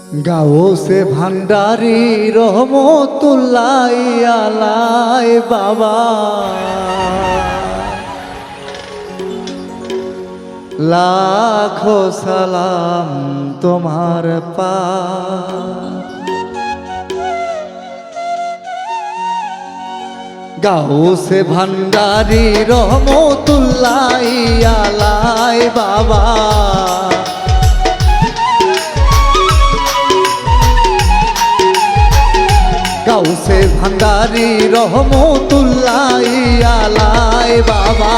গাউসে ভান্ডারি রহমতুল্লাহ আলাই বাবা, লাখো সালাম তোমার পা। গাউসে ভান্ডারি রহমতুল্লাহ আলাই বাবা, গাউসে ভান্ডারি রহমতুল্লাহ আলাই বাবা,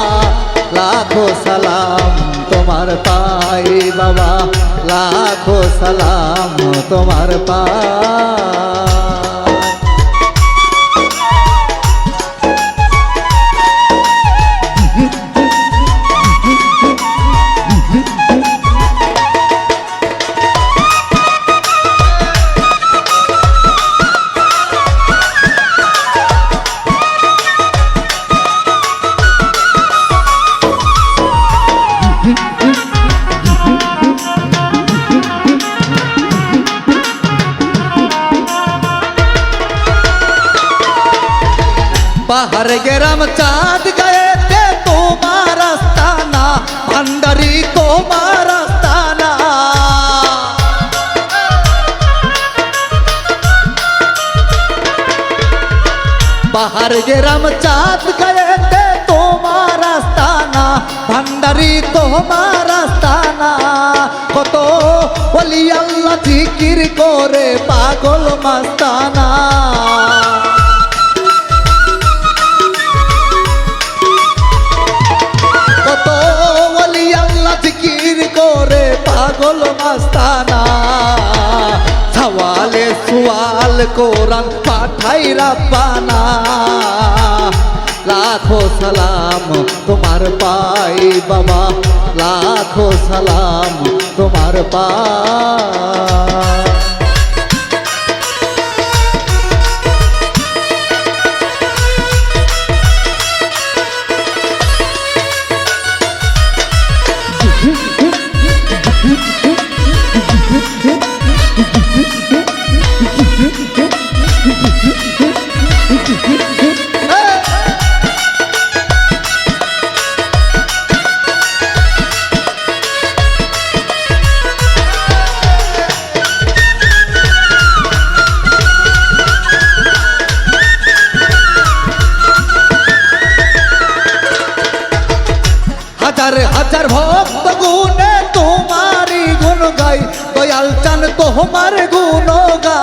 লাখো সালাম তোমার পাই বাবা, লাখো সালাম তোমার পাই। পাহাড় গেরাম চাঁদ গায়েতে তোমার আস্তানা, ভান্ডারি তোমার আস্তানা। পাহাড় গেরাম চাঁদ গায়েতে তোমার আস্তানা, ভান্ডারি তোমার আস্তানা। কত ওলি আল্লাহ জিকির করে পাগল মাস্তানা, করে পাগল মাস্তানা। সওয়ালে সুয়াল কোরআন পাঠাই রাব্বানা, লাখো সালাম তোমার পাই বাবা, লাখো সালাম তোমার পাই। হাজার হাজার ভক্ত গুণে তোমারই গুণ গাই, দয়াল চান তোমার গুণ গাই।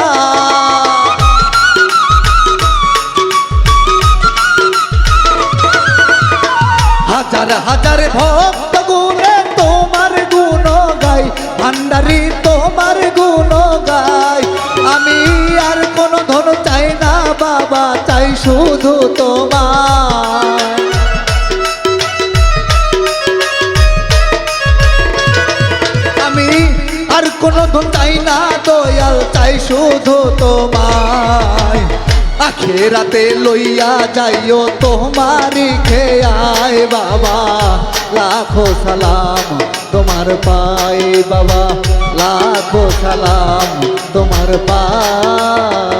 হাজার হাজার ভক্ত গুণে তোমার গুণ গাই, ভান্ডারি তোমার গুণ গাই। আমি আর কোনো ধন চাই না বাবা, চাই শুধু তোমার। আর কোনো ধন চাই না দয়াল, চাই শুধু তোমায়। আখেরাতে লইয়া যাইও তোমারই খেয়ায় বাবা, লাখো সালাম তোমার পাই বাবা, লাখো সালাম তোমার পাই।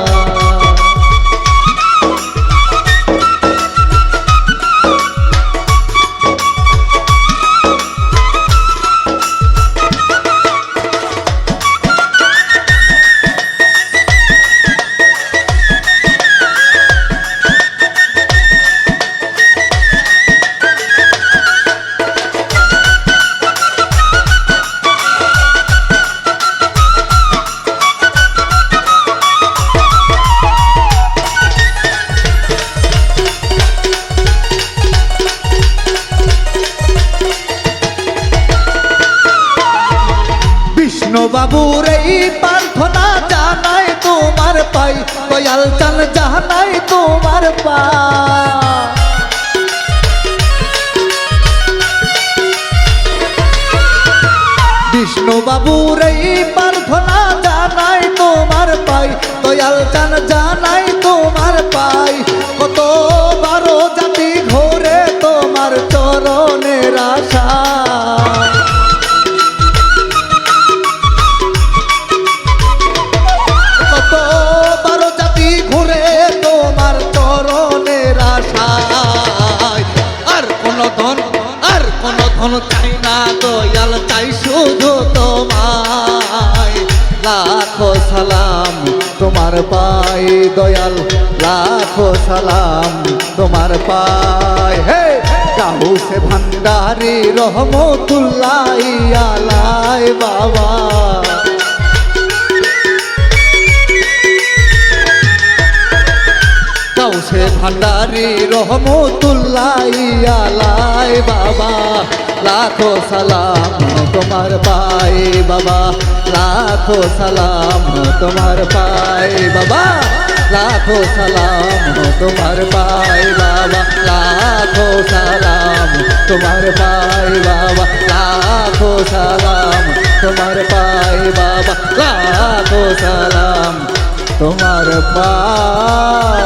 বাবুর এই প্রার্থনা জানাই তোমার পাই, দয়াল চান জানাই তোমার পাই। বিষ্ণু বাবুর এই প্রার্থনা জানাই তোমার পাই, দয়াল চান জানাই তোমার পাই। কত বারো জাতি ঘোরে তোমার চরণের আশা, না দয়াল চাই শুধু তোমায় লাখো সালাম তোমার পাই দয়াল লাখো সালাম তোমার পাই হে গাউসে ভান্ডারি রহমতুল্লাহ আলাই বাবা গাউসে ভান্ডারি রহমতুল্লাহ আলাই বাবা লাখো সালাম তোমার পাই বাবা লাখো সালাম তোমার পাই বাবা লাখো সালাম তোমার পাই বাবা লাখো সালাম তোমার পাই বাবা লাখো সালাম তোমার পাই বাবা লাখো সালাম তোমার পাই